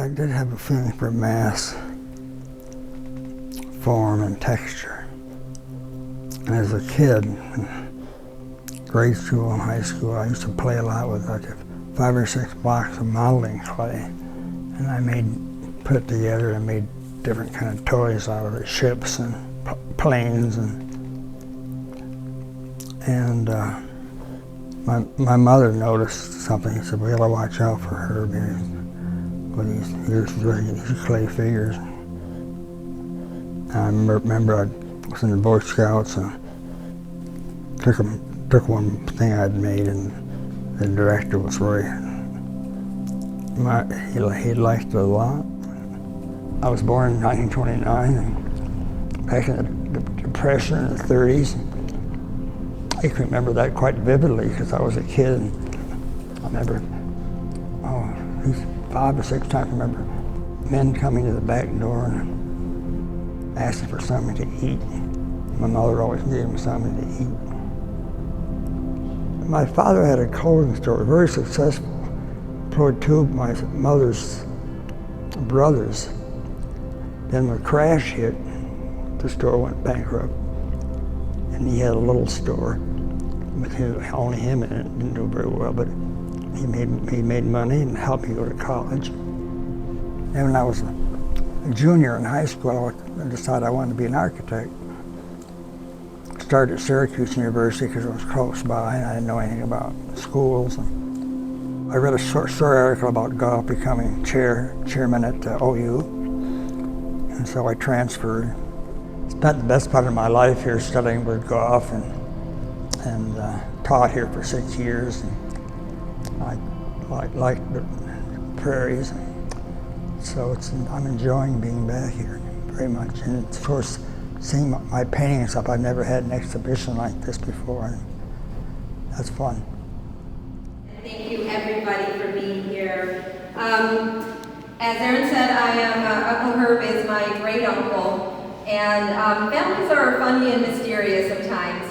I did have a feeling for mass, form, and texture. And as a kid, in grade school and high school, I used to play a lot with like 5 or 6 blocks of modeling clay. And I put it together and made different kind of toys out of it, ships and planes. And my mother noticed something. She said, "We gotta watch out for her with these clay figures." And I remember I was in the Boy Scouts and took one thing I'd made, and the director was Roy. He liked it a lot. I was born in 1929, and back in the Depression in the 30s. I can remember that quite vividly because I was a kid. And I remember, these 5 or 6 times, I remember men coming to the back door and asking for something to eat. My mother always gave them something to eat. My father had a clothing store, very successful. Employed 2 of my mother's brothers. Then when the crash hit, the store went bankrupt. And he had a little store with only him in it. Didn't do very well, but he made money and helped me go to college. And when I was a junior in high school, I decided I wanted to be an architect. I started at Syracuse University because it was close by, and I didn't know anything about schools. And I read a short article about Goff becoming chairman at OU, and so I transferred. Spent the best part of my life here studying with Goff and taught here for 6 years. And I liked the prairies. So I'm enjoying being back here very much. And of course, seeing my paintings up, I've never had an exhibition like this before. And that's fun. Thank you everybody for being here. As Aaron said, Uncle Herb is my great uncle. And families are funny and mysterious sometimes.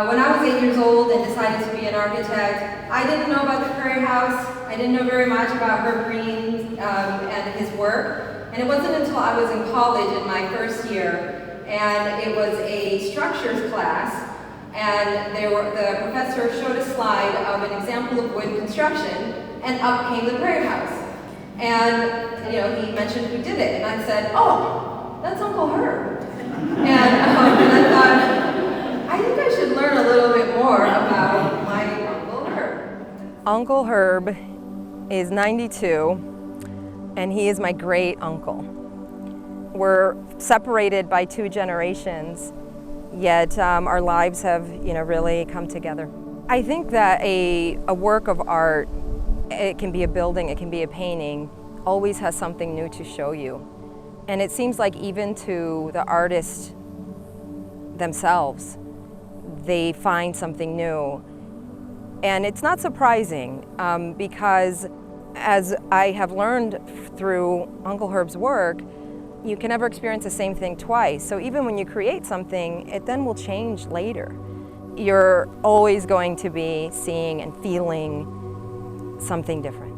When I was 8 years old and decided to be an architect, I didn't know about the Prairie House. I didn't know very much about Herb Greene and his work. And it wasn't until I was in college in my first year, and it was a structures class, and the professor showed a slide of an example of wood construction, and up came the Prairie House. And he mentioned who did it, and I said, "Oh, that's Uncle Herb." And I thought, I think I should learn a little bit more about my Uncle Herb. Uncle Herb is 92, and he is my great uncle. We're separated by 2 generations, yet our lives have really come together. I think that a work of art, it can be a building, it can be a painting, always has something new to show you. And it seems like even to the artists themselves, they find something new. And it's not surprising because as I have learned through Uncle Herb's work, you can never experience the same thing twice. So even when you create something, it then will change later. You're always going to be seeing and feeling something different.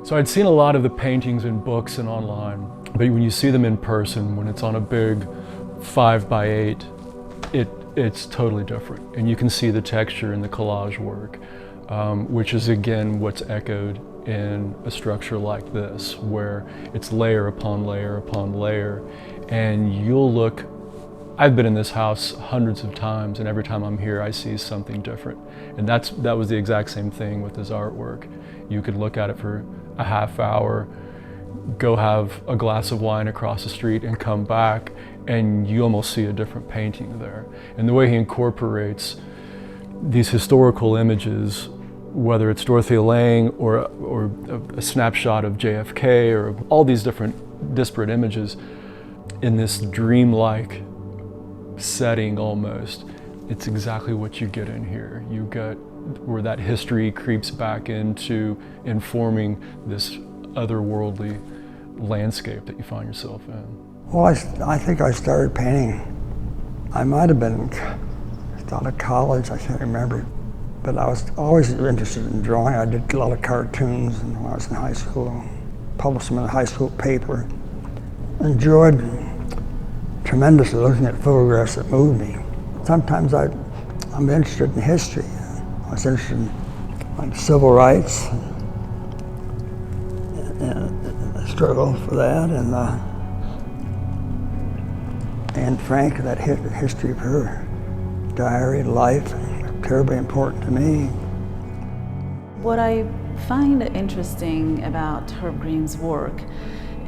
So I'd seen a lot of the paintings in books and online, but when you see them in person, when it's on a big 5x8, it's totally different. And you can see the texture in the collage work, which is again what's echoed in a structure like this, where it's layer upon layer upon layer. And you'll look, I've been in this house hundreds of times, and every time I'm here I see something different. And that was the exact same thing with this artwork. You could look at it for a half hour, go have a glass of wine across the street and come back, and you almost see a different painting there. And the way he incorporates these historical images, whether it's Dorothea Lange or a snapshot of JFK or all these different disparate images in this dreamlike setting almost, it's exactly what you get in here. You get where that history creeps back into informing this otherworldly landscape that you find yourself in. Well, I think I started painting, I might have been out of college, I can't remember. But I was always interested in drawing. I did a lot of cartoons when I was in high school, published them in a high school paper. Enjoyed tremendously looking at photographs that moved me. Sometimes I'm interested in history. I was interested in like civil rights, and the struggle for that, and Anne Frank, that history of her diary, life, terribly important to me. What I find interesting about Herb Greene's work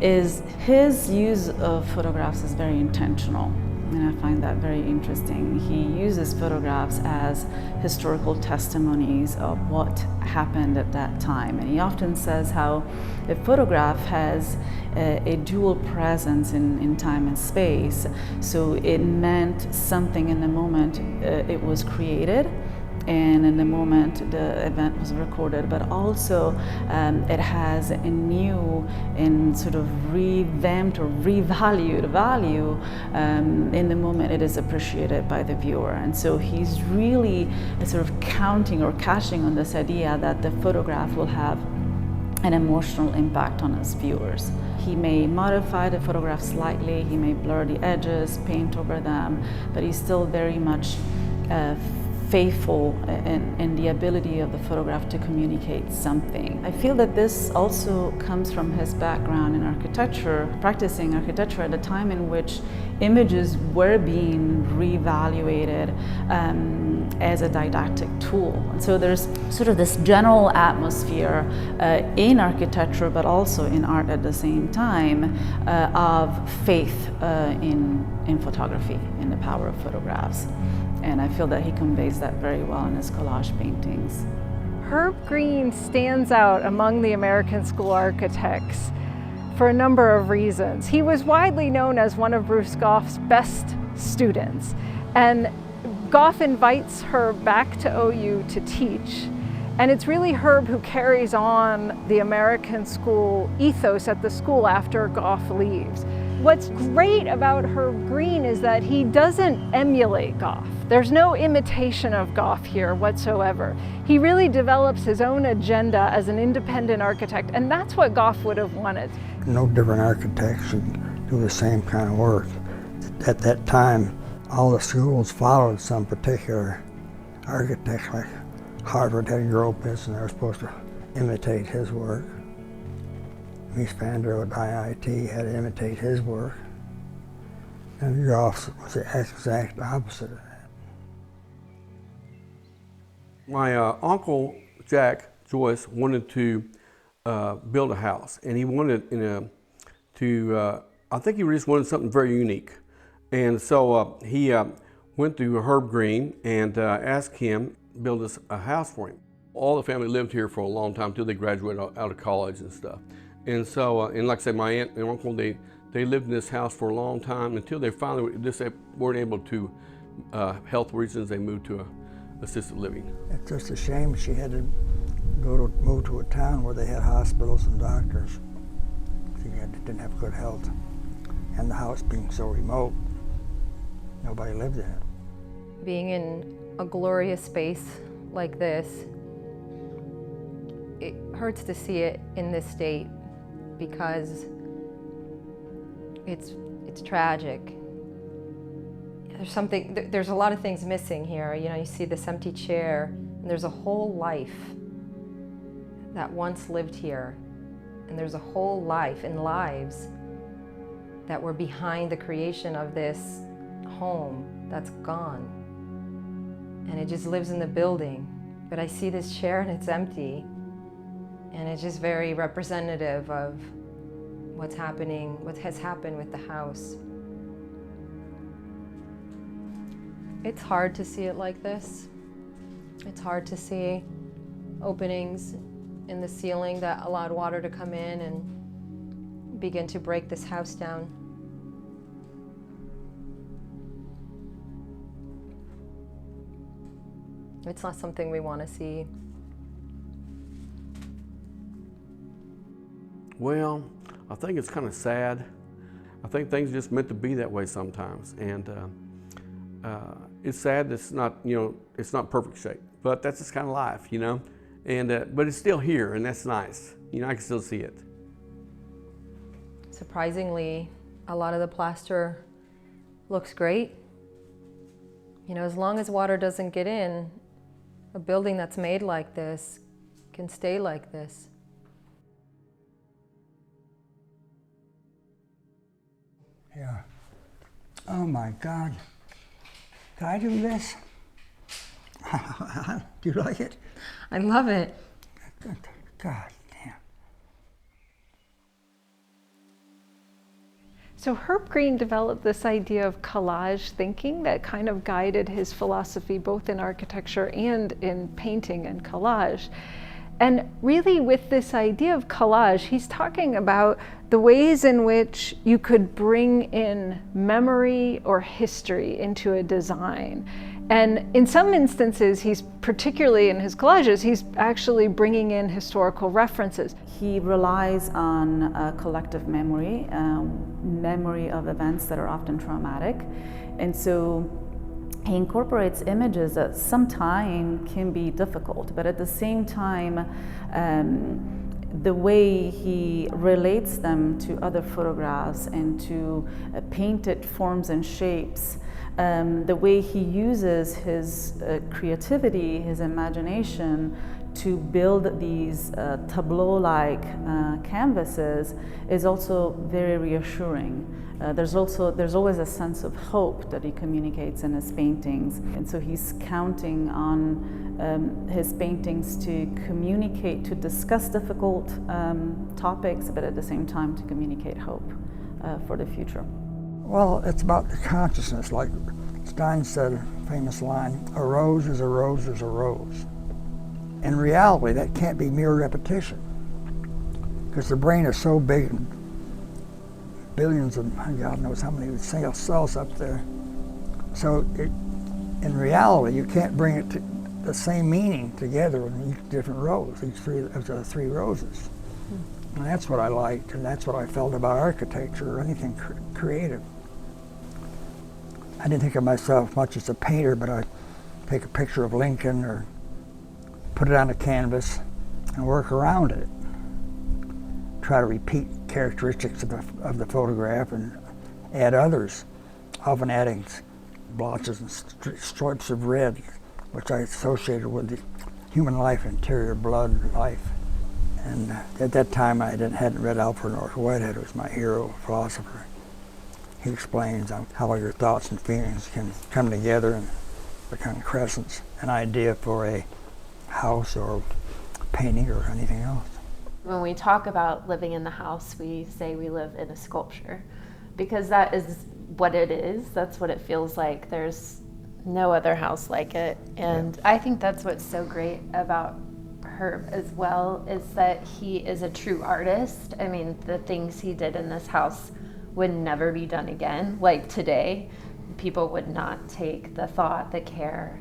is his use of photographs is very intentional, and I find that very interesting. He uses photographs as historical testimonies of what happened at that time, and he often says how a photograph has a dual presence in time and space. So it meant something in the moment it was created, and in the moment the event was recorded, but also it has a new and sort of revamped or revalued value in the moment it is appreciated by the viewer. And so he's really sort of counting or cashing on this idea that the photograph will have an emotional impact on his viewers. He may modify the photograph slightly, he may blur the edges, paint over them, but he's still very much faithful in the ability of the photograph to communicate something. I feel that this also comes from his background in architecture, practicing architecture at a time in which images were being reevaluated as a didactic tool. And so there's sort of this general atmosphere in architecture, but also in art at the same time, of faith in photography, in the power of photographs. And I feel that he conveys that very well in his collage paintings. Herb Greene stands out among the American school architects for a number of reasons. He was widely known as one of Bruce Goff's best students, and Goff invites Herb back to OU to teach. And it's really Herb who carries on the American school ethos at the school after Goff leaves. What's great about Herb Greene is that he doesn't emulate Goff. There's no imitation of Goff here whatsoever. He really develops his own agenda as an independent architect, and that's what Goff would have wanted. No different architects should do the same kind of work. At that time, all the schools followed some particular architect, like Harvard had Gropus, and they were supposed to imitate his work. Mies van der Rohe at IIT had to imitate his work. And Goff was the exact opposite of that. My uncle, Jack Joyce, wanted to build a house, and he wanted I think he just wanted something very unique. And so he went to Herb Greene and asked him to build us a house for him. All the family lived here for a long time until they graduated out of college and stuff. And so, and like I said, my aunt and uncle, they lived in this house for a long time until they finally just weren't able to, health reasons, they moved to assisted living. It's just a shame she had to move to a town where they had hospitals and doctors. She didn't have good health. And the house being so remote, nobody lived in it. Being in a glorious space like this, it hurts to see it in this state because it's tragic. There's a lot of things missing here. You know, you see this empty chair, and there's a whole life that once lived here, and there's a whole life and lives that were behind the creation of this home that's gone. And it just lives in the building. But I see this chair and it's empty, and it's just very representative of what's happening, what has happened with the house. It's hard to see it like this. It's hard to see openings in the ceiling that allowed water to come in and begin to break this house down. It's not something we want to see. Well, I think it's kind of sad. I think things are just meant to be that way sometimes, and it's sad that it's not, it's not perfect shape. but that's just kind of life, you know. And but it's still here, and that's nice. You know, I can still see it. Surprisingly, a lot of the plaster looks great. You know, as long as water doesn't get in, a building that's made like this can stay like this. Yeah. Oh my God. Can I do this? Do you like it? I love it. God damn. So Herb Greene developed this idea of collage thinking that kind of guided his philosophy both in architecture and in painting and collage. And really with this idea of collage, he's talking about the ways in which you could bring in memory or history into a design. And in some instances, he's particularly in his collages, he's actually bringing in historical references. He relies on collective memory, memory of events that are often traumatic. And so he incorporates images that sometimes can be difficult, but at the same time, the way he relates them to other photographs and to painted forms and shapes, the way he uses his creativity, his imagination to build these tableau-like canvases is also very reassuring. There's always a sense of hope that he communicates in his paintings, and so he's counting on his paintings to communicate, to discuss difficult topics, but at the same time to communicate hope for the future. Well, it's about the consciousness, like Stein said, a famous line, a rose is a rose is a rose. In reality, that can't be mere repetition, because the brain is so big, and billions of, God knows how many cells up there. So in reality, you can't bring it to the same meaning together in each different rose, each three roses. And that's what I liked, and that's what I felt about architecture or anything creative. I didn't think of myself much as a painter, but I'd take a picture of Lincoln or put it on a canvas and work around it. Try to repeat characteristics of the photograph and add others, often adding blotches and stripes of red, which I associated with the human life, interior blood life. And at that time I hadn't read Alfred North Whitehead, who was my hero philosopher. He explains how your thoughts and feelings can come together and become crescents, an idea for a house or painting or anything else. When we talk about living in the house, we say we live in a sculpture, because that is what it is. That's what it feels like. There's no other house like it. And I think that's what's so great about Herb as well, is that he is a true artist. I mean, the things he did in this house would never be done again. Like today, people would not take the thought, the care,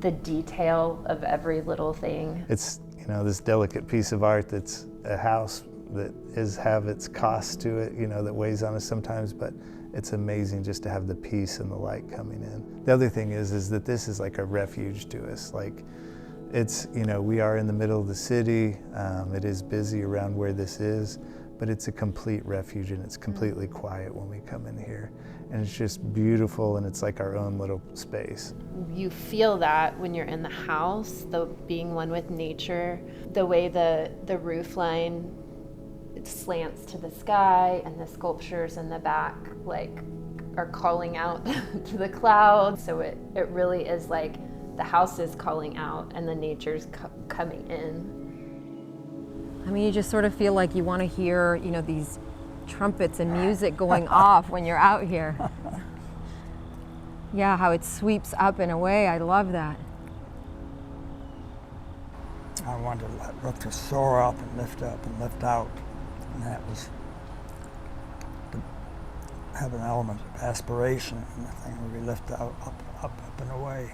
the detail of every little thing. It's, you know, this delicate piece of art that's a house that have its cost to it, you know, that weighs on us sometimes, but it's amazing just to have the peace and the light coming in. The other thing is that this is like a refuge to us. Like, it's, you know, we are in the middle of the city. It is busy around where this is, but it's a complete refuge, and it's completely quiet when we come in here. And it's just beautiful, and it's like our own little space. You feel that when you're in the house, being one with nature, the way the roof line, it slants to the sky, and the sculptures in the back like are calling out to the clouds. So it really is like the house is calling out and the nature's coming in. I mean, you just sort of feel like you want to hear, you know, these trumpets and music going off when you're out here. Yeah, how it sweeps up and away. I love that. I wanted to let to soar up and lift out. And that was to have an element of aspiration in the thing where we lift out, up and away.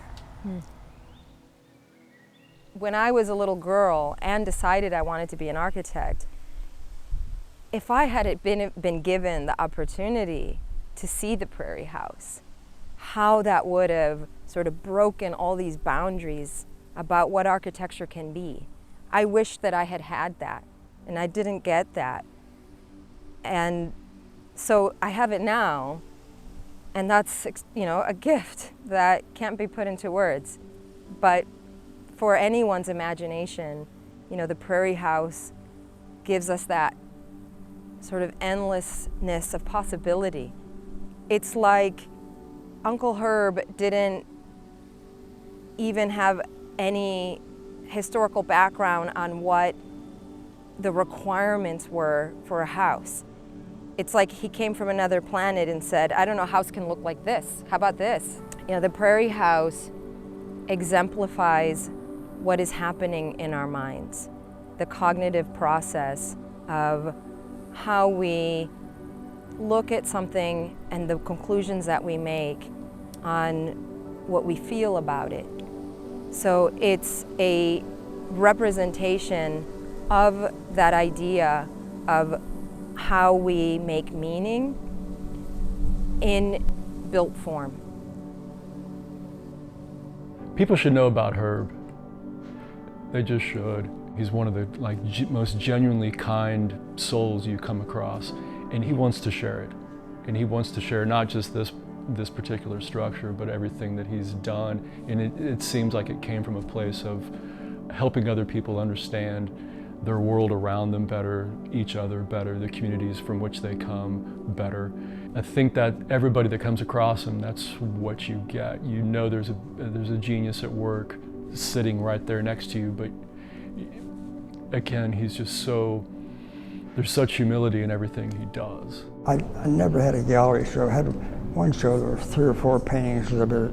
When I was a little girl and decided I wanted to be an architect, if I had been given the opportunity to see the Prairie House, how that would have sort of broken all these boundaries about what architecture can be. I wish that I had had that, and I didn't get that. And so I have it now, and that's, you know, a gift that can't be put into words. But for anyone's imagination, you know, the Prairie House gives us that sort of endlessness of possibility. It's like Uncle Herb didn't even have any historical background on what the requirements were for a house. It's like he came from another planet and said, I don't know, a house can look like this. How about this? You know, the Prairie House exemplifies what is happening in our minds, the cognitive process of how we look at something and the conclusions that we make on what we feel about it. So it's a representation of that idea of how we make meaning in built form. People should know about Herb. They just should. He's one of the most genuinely kind souls you come across, and he wants to share it. And he wants to share not just this particular structure, but everything that he's done. And it seems like it came from a place of helping other people understand their world around them better, each other better, the communities from which they come better. I think that everybody that comes across him, that's what you get. You know there's a genius at work sitting right there next to you, but again, he's just so, there's such humility in everything he does. I never had a gallery show. I had one show, there were 3 or 4 paintings of it,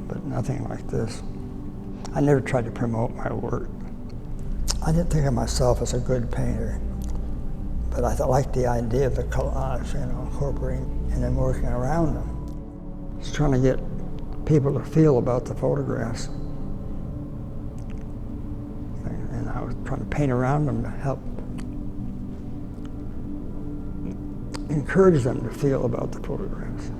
but nothing like this. I never tried to promote my work. I didn't think of myself as a good painter, but I liked the idea of the collage, you know, incorporating and then working around them. Just trying to get people to feel about the photographs. And I was trying to paint around them to help encourage them to feel about the photographs.